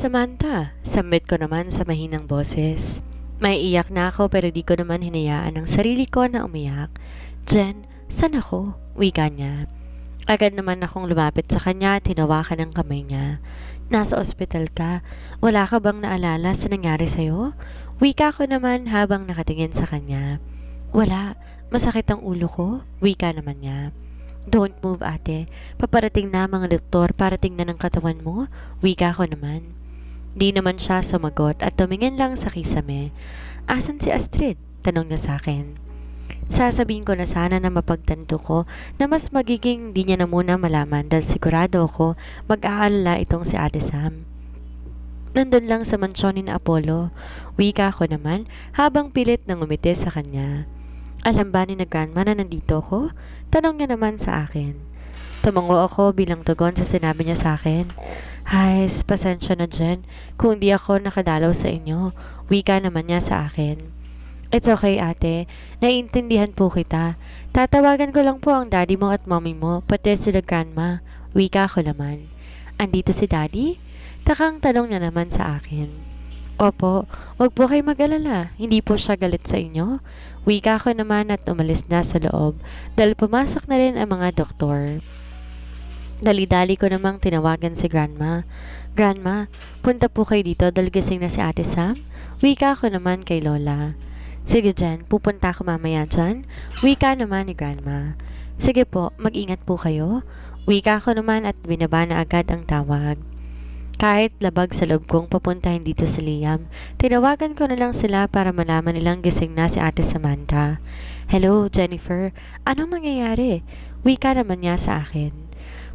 Samantha, sambit ko naman sa mahinang boses. May iyak na ako pero di ko naman hinayaan ang sarili ko na umiyak. Jen, saan ako? Wika niya. Agad naman akong lumapit sa kanya at hinawakan ang kamay niya. Nasa ospital ka. Wala ka bang naalala sa nangyari sa'yo? Wika ko naman habang nakatingin sa kanya. Wala. Masakit ang ulo ko. Wika naman niya. Don't move, ate. Paparating na mga doktor para tingnan ang katawan mo. Wika ko naman. Di naman siya sumagot at tumingin lang sa kisame. Asan si Astrid? Tanong niya sa akin. Sasabihin ko na sana na mapagtanto ko na mas magiging di niya na muna malaman dahil sigurado ako mag-aalala itong si Ate Sam. Nandun lang sa mansyon ni Apollo. Wika ko naman habang pilit nang umiti sa kanya. Alam ba ni na grandma na nandito ako? Tanong niya naman sa akin. Tumango ako bilang tugon sa sinabi niya sa akin. Hay, pasensya na Jen kung di ako nakadalaw sa inyo. Wika naman niya sa akin. It's okay ate, naiintindihan po kita. Tatawagan ko lang po ang daddy mo at mommy mo, pati sila grandma. Wika ko naman. Andito si daddy? Takang tanong niya naman sa akin. Opo, wag po kayo mag-alala. Hindi po siya galit sa inyo. Wika ko naman at umalis na sa loob dahil pumasok na rin ang mga doktor. Dali-dali ko namang tinawagan si Grandma. Grandma, punta po kayo dito dahil gising na si Ate Sam? Wika ko naman kay Lola. Sige Jen, pupunta ako mamaya dyan. Wika naman ni Grandma. Sige po, mag-ingat po kayo. Wika ko naman at binaba na agad ang tawag. Kahit labag sa loob kong papuntahin dito si Liam, tinawagan ko na lang sila para malaman nilang gising na si Ate Samantha. Hello, Jennifer. Anong mangyayari? Wika naman niya sa akin.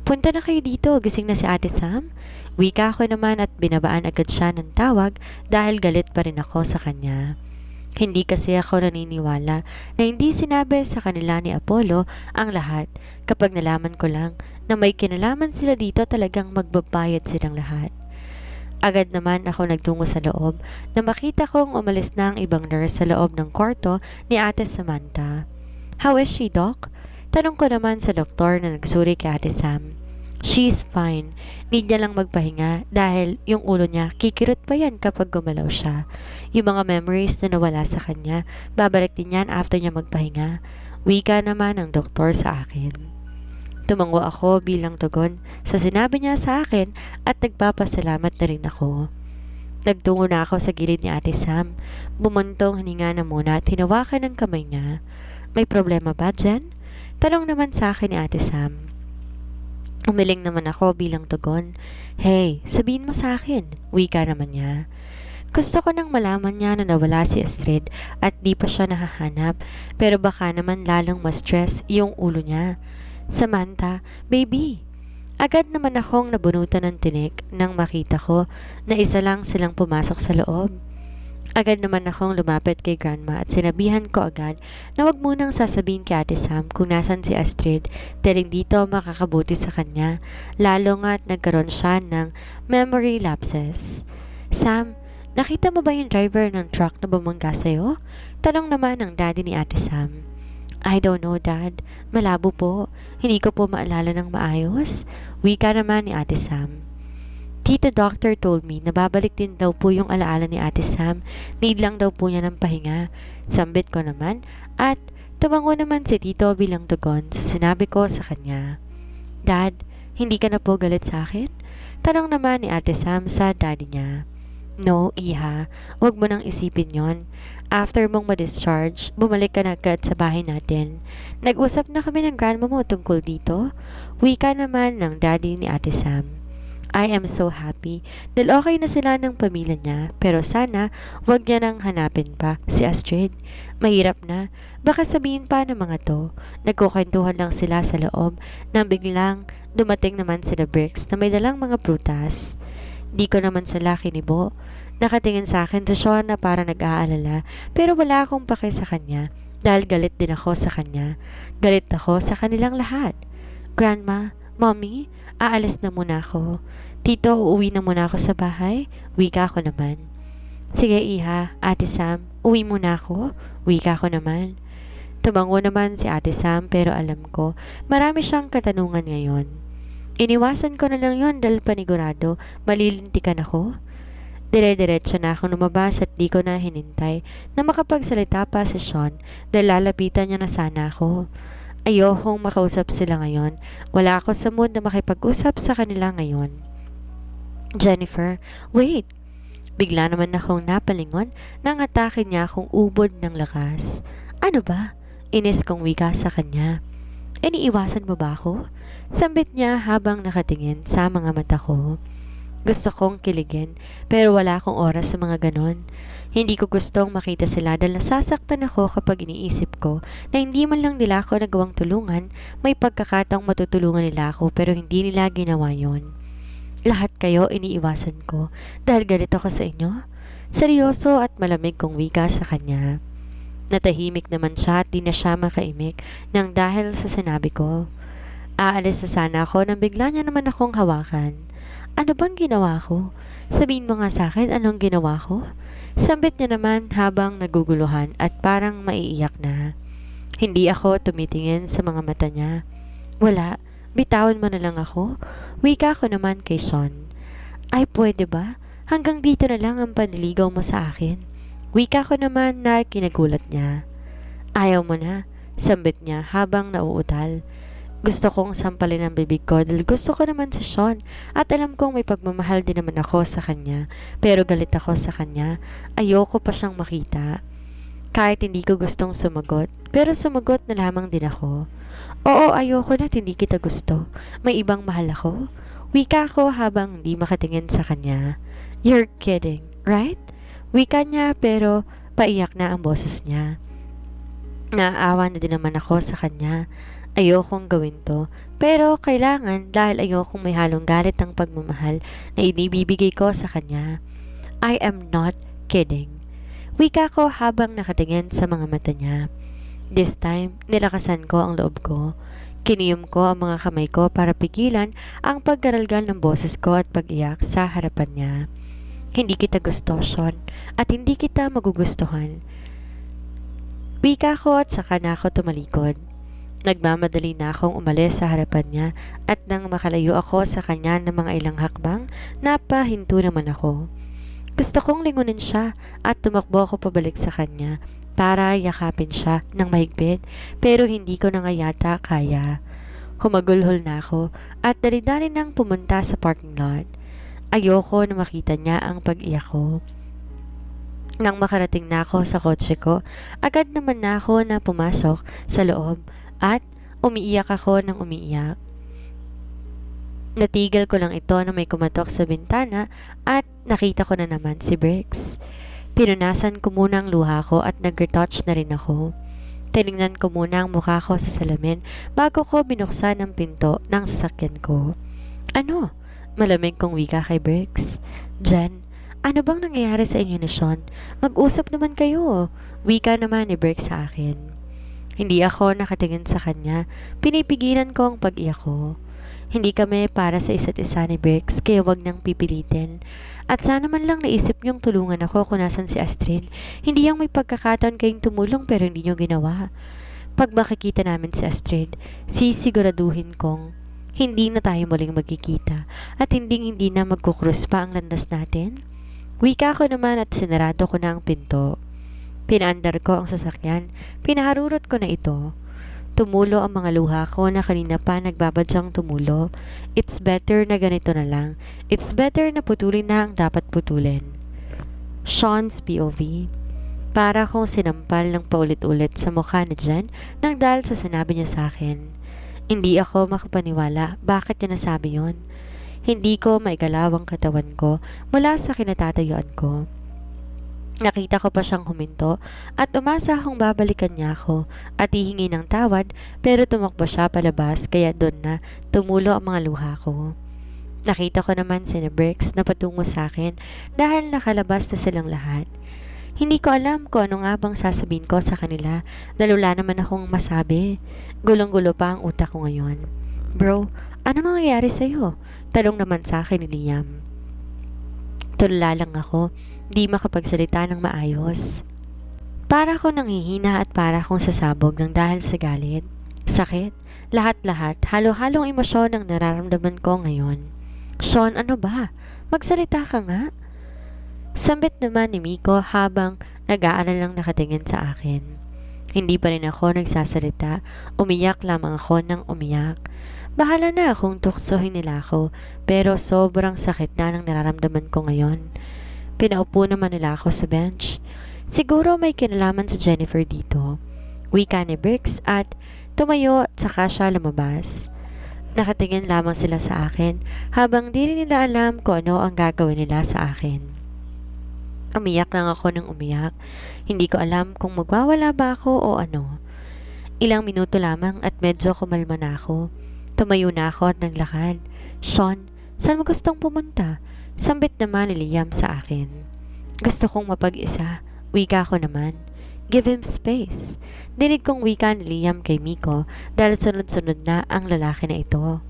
Punta na kayo dito, gising na si Ate Sam? Wika ko naman at binabaan agad siya ng tawag dahil galit pa rin ako sa kanya. Hindi kasi ako naniniwala na hindi sinabi sa kanila ni Apollo ang lahat. Kapag nalaman ko lang na may kinalaman sila dito talagang magbabayad silang lahat. Agad naman ako nagtungo sa loob na makita kong umalis na ang ibang nurse sa loob ng kwarto ni Ate Samantha. How is she, Doc? Tanong ko naman sa doktor na nagsuri kay Ate Sam. She's fine. Need niya lang magpahinga dahil yung ulo niya kikirot pa yan kapag gumalaw siya. Yung mga memories na nawala sa kanya, babalik din yan after niya magpahinga. Wika naman ng doktor sa akin. Tumango ako bilang tugon sa sinabi niya sa akin at nagpapasalamat na rin ako. Nagtungo na ako sa gilid ni Ate Sam. Bumuntong hininga na muna at hinawakan ng kamay niya. May problema ba, Jen? Tanong naman sa akin ni Ate Sam. Umiling naman ako bilang tugon. Hey, sabihin mo sa akin. Wika naman niya. Gusto ko nang malaman niya na nawala si Astrid at di pa siya nahahanap pero baka naman lalong ma-stress yung ulo niya. Samantha, baby. Agad naman akong nabunutan ng tinik nang makita ko na isa lang silang pumasok sa loob. Agad naman akong lumapit kay Grandma at sinabihan ko agad na wag munang sasabihin kay Ate Sam kung nasan si Astrid dahil hindi dito makakabuti sa kanya, lalo nga't nagkaroon siya ng memory lapses. Sam, nakita mo ba yung driver ng truck na bumangga sa'yo? Tanong naman ng daddy ni Ate Sam. I don't know, Dad. Malabo po. Hindi ko po maalala ng maayos. Wika naman ni Ate Sam. Tito Doctor told me na babalik din daw po yung alaala ni Ate Sam. Need lang daw po niya ng pahinga. Sambit ko naman at tumango naman si Tito bilang tugon sa sinabi ko sa kanya. Dad, hindi ka na po galit sa akin? Tanong naman ni Ate Sam sa daddy niya. No, Iha. Huwag mo nang isipin yon. After mong ma-discharge, bumalik ka na agad sa bahay natin. Nag-usap na kami ng grandma mo tungkol dito. Wika naman ng daddy ni Ate Sam. I am so happy dahil okay na sila ng pamilya niya pero sana wag niya nang hanapin pa si Astrid. Mahirap na. Baka sabihin pa ng mga to. Nagkukwentuhan lang sila sa loob nang biglang dumating naman sila Bricks na may dalang mga prutas. Di ko naman sila kinibo. Nakatingin sa akin sa Sean na para nag-aalala pero wala akong pake sa kanya dahil galit din ako sa kanya. Galit ako sa kanilang lahat. Grandma, Mommy, aalis na muna ako. Tito, uuwi na muna ako sa bahay. Wika ko naman. Sige Iha, Ate Sam, uwi muna ako. Wika ko naman. Tumango naman si Ate Sam pero alam ko, marami siyang katanungan ngayon. Iniwasan ko na lang yon dahil panigurado, malilintikan ako. Dire-diretso na akong lumabas at di ko na hinintay na makapagsalita pa si Sean dahil lalapitan niya na sana ako. Ayokong makausap sila ngayon. Wala ako sa mood na makipag-usap sa kanila ngayon. Jennifer, wait! Bigla naman akong napalingon nang atake niya akong ubod ng lakas. Ano ba? Inis kong wika sa kanya. Iniiwasan mo ba ako? Sambit niya habang nakatingin sa mga mata ko. Gusto kong kiligin pero wala akong oras sa mga ganon. Hindi ko gustong makita sila dahil nasasaktan ako kapag iniisip ko na hindi man lang nila ako nagawang tulungan, may pagkakataong matutulungan nila ako pero hindi nila ginawa yon. Lahat kayo iniiwasan ko dahil galit ako sa inyo. Seryoso at malamig kong wika sa kanya. Natahimik naman siya at di na siya makaimik nang dahil sa sinabi ko. Aalis na sana ako nang bigla niya naman akong hawakan. Ano bang ginawa ko? Sabihin mo nga sa akin anong ginawa ko? Sambit niya naman habang naguguluhan at parang maiiyak na. Hindi ako tumitingin sa mga mata niya. Wala, bitawan mo na lang ako. Wika ko naman kay Sean. Ay pwede ba? Hanggang dito na lang ang panliligaw mo sa akin. Wika ko naman na kinagulat niya. Ayaw mo na, sambit niya habang nauutal. Gusto kong sampalin ang bibig ko dahil gusto ko naman si Sean at alam kong may pagmamahal din naman ako sa kanya pero galit ako sa kanya. Ayoko pa siyang makita. Kahit hindi ko gustong sumagot pero sumagot na lamang din ako. Oo, ayoko na hindi kita gusto. May ibang mahal ako. Wika ko habang hindi makatingin sa kanya. You're kidding, right? Wika niya pero paiyak na ang boses niya. Naaawa na din naman ako sa kanya. Ayokong gawin to, pero kailangan dahil ayokong may halong galit ang pagmamahal na inibibigay ko sa kanya. I am not kidding. Wika ko habang nakatingin sa mga mata niya. This time, nilakasan ko ang loob ko. Kiniyom ko ang mga kamay ko para pigilan ang paggaralgal ng boses ko at pag-iyak sa harapan niya. Hindi kita gusto, Sean, at hindi kita magugustuhan. Wika ko at saka na ako tumalikod. Nagmamadali na akong umalis sa harapan niya at nang makalayo ako sa kanya ng mga ilang hakbang, napahinto naman ako. Gusto kong lingunin siya at tumakbo ako pabalik sa kanya para yakapin siya ng mahigpit pero hindi ko na nga yata kaya. Humagulhol na ako at dali-dali nang pumunta sa parking lot. Ayoko na makita niya ang pag-iyak ko. Nang makarating na ako sa kotse ko, agad naman na ako na pumasok sa loob at umiiyak ako ng umiiyak. Natigil ko lang ito na may kumatok sa bintana at nakita ko na naman si Briggs. Pinunasan ko muna ang luha ko at nag-retouch na rin ako. Tinignan ko muna ang mukha ko sa salamin bago ko binuksan ang pinto ng sasakyan ko. Ano? Malamig kong wika kay Briggs. Jen, ano bang nangyayari sa inyo ni Sean? Mag-usap naman kayo. Wika naman ni Briggs sa akin. Hindi ako nakatingin sa kanya. Pinipigilan ko ang pag-iyak ko. Hindi kami para sa isa't isa ni Briggs kaya wag nang pipilitin. At sana man lang naisip niyong tulungan ako kung nasan si Astrid. Hindi yung may pagkakataon kayong tumulong pero hindi niyo ginawa. Pag makikita namin si Astrid, sisiguraduhin kong hindi na tayo muling magkikita at hindi na magkukrus pa ang landas natin. Wika ko naman at sinarado ko na ang pinto. Pinaandar ko ang sasakyan. Pinaharurot ko na ito. Tumulo ang mga luha ko na kanina pa nagbabadyang tumulo. It's better na ganito na lang. It's better na putulin na ang dapat putulin. Sean's POV. Para kong sinampal ng paulit-ulit sa mukha ni Jen nang dahil sa sinabi niya sa akin. Hindi ako makapaniwala bakit niya nasabi yon. Hindi ko maigalaw ang katawan ko mula sa kinatatayuan ko. Nakita ko pa siyang huminto at umasa akong babalikan niya ako at hihingi ng tawad pero tumakbo siya palabas kaya doon na tumulo ang mga luha ko. Nakita ko naman si Briggs na patungo sa akin dahil nakalabas na silang lahat. Hindi ko alam kung ano nga bang sasabihin ko sa kanila dahil wala naman akong masabi. Gulong-gulo pa ang utak ko ngayon. Bro, ano nangyayari sa'yo? Talong naman sa akin ni Liam. Tulala lang ako. Di makapagsalita ng maayos. Para ko nanghihina at para kong sasabog ng dahil sa galit, sakit, lahat-lahat, halo-halong emosyon ang nararamdaman ko ngayon. Sean, ano ba? Magsalita ka nga. Sambit naman ni Miko habang nag-aalalang nakatingin sa akin. Hindi pa rin ako nagsasalita, umiyak lamang ako ng umiyak. Bahala na kung tuksohin nila ako, pero sobrang sakit na ng nararamdaman ko ngayon. Pinaupo naman nila ako sa bench. Siguro may kinalaman si Jennifer dito. Wika ni Briggs at tumayo at saka siya lumabas. Nakatingin lamang sila sa akin habang di rin nila alam kung ano ang gagawin nila sa akin. Umiyak lang ako ng umiyak. Hindi ko alam kung magwawala ba ako o ano. Ilang minuto lamang at medyo kumalma na ako. Tumayo na ako at naglakad. Sean, saan mo gustong pumunta? Sambit naman ni Liam sa akin. Gusto kong mapag-isa. Wika ko naman. Give him space. Dinig kong wika ni Liam kay Miko dahil sunod-sunod na ang lalaki na ito.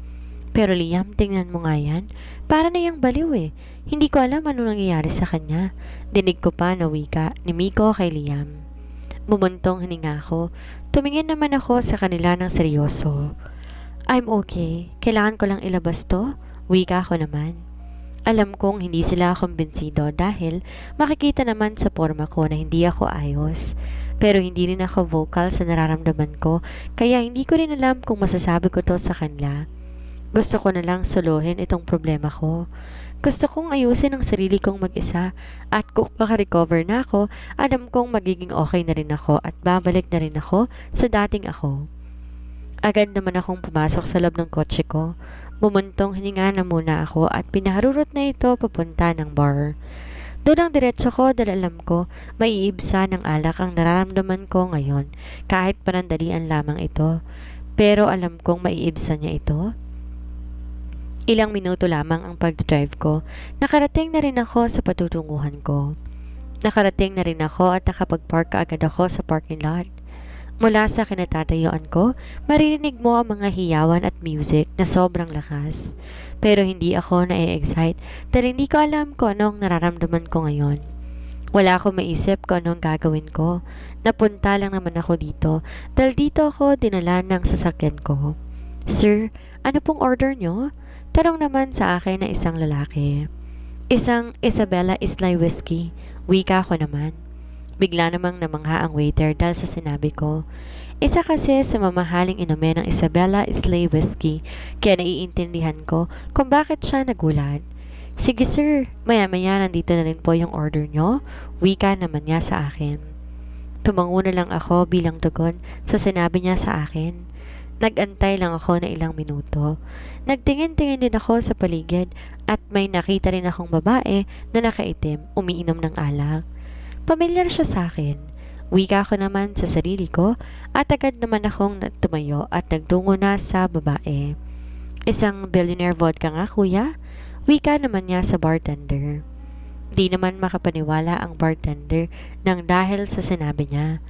Pero Liam, tingnan mo nga yan. Para na yung baliw eh. Hindi ko alam ano nangyayari sa kanya. Dinig ko pa na wika ni Miko kay Liam. Bumuntong hininga ako. Tumingin naman ako sa kanila ng seryoso. I'm okay. Kailangan ko lang ilabas to. Wika ko naman. Alam kong hindi sila kumbinsido dahil makikita naman sa forma ko na hindi ako ayos. Pero hindi rin ako vocal sa nararamdaman ko kaya hindi ko rin alam kung masasabi ko to sa kanila. Gusto ko na lang soluhin itong problema ko. Gusto kong ayusin ang sarili kong mag-isa at kung makarecover na ako, alam kong magiging okay na rin ako at babalik na rin ako sa dating ako. Agad naman akong pumasok sa loob ng kotse ko. Bumuntong hininga na muna ako at pinaharurot na ito papunta ng bar. Doon ang diretso ko dahil alam ko may iibsa ng alak ang nararamdaman ko ngayon kahit panandalian lamang ito. Pero alam kong maiibsa niya ito. Ilang minuto lamang ang pag-drive ko. Nakarating na rin ako sa patutunguhan ko. Nakarating na rin ako at nakapag-park agad ako sa parking lot. Mula sa kinatatayuan ko, maririnig mo ang mga hiyawan at music na sobrang lakas. Pero hindi ako na-excite dahil hindi ko alam kung anong nararamdaman ko ngayon. Wala akong maisip kung anong gagawin ko. Napunta lang naman ako dito dahil dito ako dinala ng sasakyan ko. Sir, ano pong order nyo? Tanong naman sa akin na isang lalaki. Isang Isabella Islay Whiskey. Wika ko naman. Bigla namang namangha ang waiter dahil sa sinabi ko. Isa kasi sa mamahaling inumin ng Isabella Islay Whiskey kaya naiintindihan ko kung bakit siya nagulat. Sige sir, maya-maya nandito na rin po yung order nyo. Wika naman niya sa akin. Tumango na lang ako bilang tugon sa sinabi niya sa akin. Nag-antay lang ako na ilang minuto. Nagtingin-tingin din ako sa paligid at may nakita rin akong babae na nakaitim, umiinom ng alak. Pamilyar siya sa akin. Wika ko naman sa sarili ko at agad naman akong tumayo at nagtungo na sa babae. Isang billionaire vodka nga kuya? Wika naman niya sa bartender. Di naman makapaniwala ang bartender nang dahil sa sinabi niya.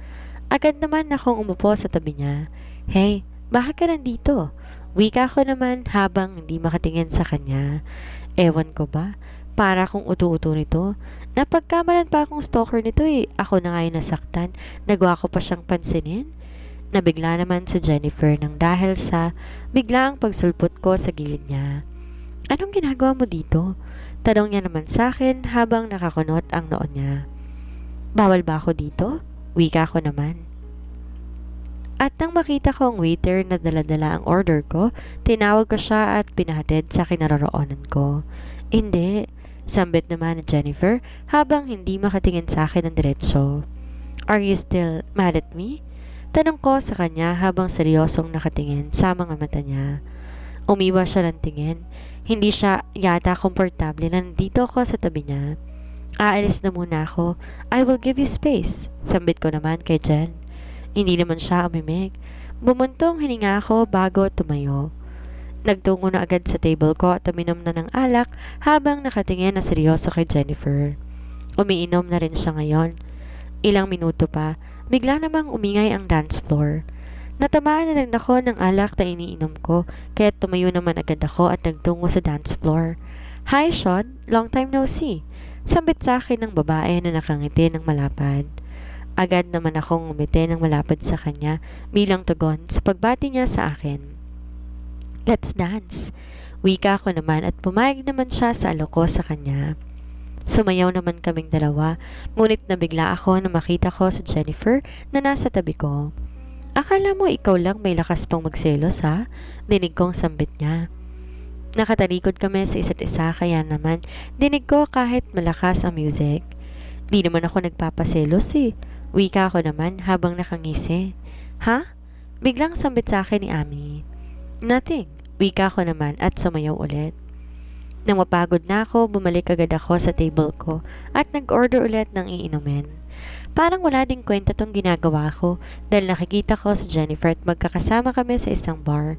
Agad naman akong umupo sa tabi niya. Hey, bakit ka nandito? Wika ko naman habang hindi makatingin sa kanya. Ewan ko ba? Para kung utu-utu nito. Napagkamalan pa akong stalker nito eh. Ako na nga yung nasaktan. Nagawa ko pa siyang pansinin. Nabigla naman si Jennifer nang dahil sa biglaang pagsulpot ko sa gilid niya. Anong ginagawa mo dito? Tanong niya naman sa akin habang nakakunot ang noon niya. Bawal ba ako dito? Wika ko naman. At nang makita ko ang waiter na daladala ang order ko, tinawag ko siya at pinahatid sa kinaroroonan ko. Hindi, sambit naman ni Jennifer habang hindi makatingin sa akin ng diretsyo. Are you still mad at me? Tanong ko sa kanya habang seryosong nakatingin sa mga mata niya. Umiwas siya ng tingin. Hindi siya yata komportable na nandito ako sa tabi niya. Aalis na muna ako. I will give you space. Sambit ko naman kay Jen. Hindi naman siya umimik. Bumuntong hininga ako bago tumayo. Nagtungo na agad sa table ko at uminom na ng alak habang nakatingin na seryoso kay Jennifer. Umiinom na rin siya ngayon. Ilang minuto pa, bigla namang umingay ang dance floor. Natamaan na rin ako ng alak na iniinom ko kaya tumayo naman agad ako at nagtungo sa dance floor. Hi Sean, long time no see. Sambit sa akin ng babae na nakangiti ng malapad. Agad naman akong umiti ng malapad sa kanya bilang tugon sa pagbati niya sa akin. Let's dance. Wika ko naman at pumayag naman siya sa alok ko sa kanya. Sumayaw naman kaming dalawa, ngunit nabigla ako na makita ko si Jennifer na nasa tabi ko. Akala mo ikaw lang may lakas pang magselos ha? Dinig kong sambit niya. Nakatalikod kami sa isa't isa kaya naman dinig ko kahit malakas ang music. Di naman ako nagpapaselos eh. Wika ko naman habang nakangisi. Ha? Biglang sambit sa akin ni Ami. Nothing. Wika ko naman at sumayaw ulit. Nang mapagod na ako, bumalik agad ako sa table ko at nag-order ulit ng iinumin. Parang wala ding kwenta tong ginagawa ko dahil nakikita ko si Jennifer at magkakasama kami sa isang bar.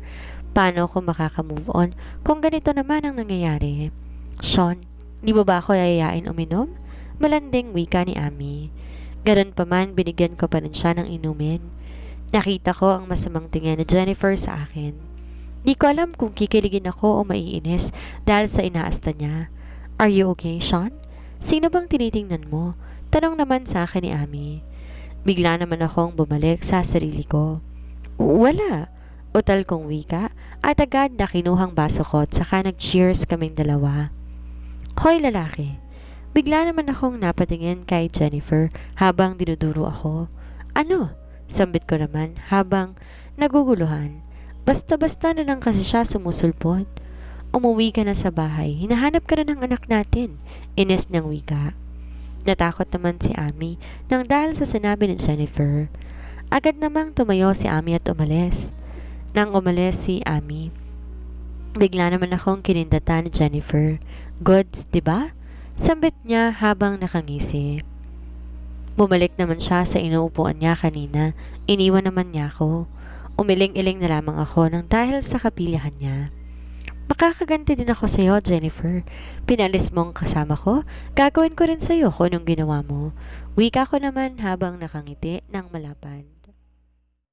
Paano ako makaka-move on kung ganito naman ang nangyayari? Sean, di mo ba ako yayain uminom? Malanding wika ni Ami. Ganon pa man, binigyan ko pa rin siya ng inumin. Nakita ko ang masamang tingin ni Jennifer sa akin. Di ko alam kung kikiligin ako o maiinis dahil sa inaasta niya. Are you okay, Sean? Sino bang tinitingnan mo? Tanong naman sa akin ni Ami. Bigla naman akong bumalik sa sarili ko. Wala. Utal kong wika at agad na kinuhang baso ko at saka nag-cheers kaming dalawa. Hoy lalaki. Bigla naman akong napatingin kay Jennifer habang dinuduro ako. Ano? Sambit ko naman habang naguguluhan. Basta-basta na lang kasi siya sumusulpot. Umuwi ka na sa bahay. Hinahanap ka na ng anak natin. Ines ng wika. Natakot naman si Ami nang dahil sa sinabi ni Jennifer. Agad namang tumayo si Ami at umalis. Nang umalis si Ami, bigla naman akong kinindatan ni Jennifer. Goods, diba? Sambit niya habang nakangisi. Bumalik naman siya sa inuupuan niya kanina. Iniwan naman niya ako. Umiling-iling na lamang ako nang dahil sa kapilihan niya. Makakaganti din ako sa iyo, Jennifer. Pinalis mong kasama ko, gagawin ko rin sa iyo kung anong ginawa mo. Wika ko naman habang nakangiti ng malapad.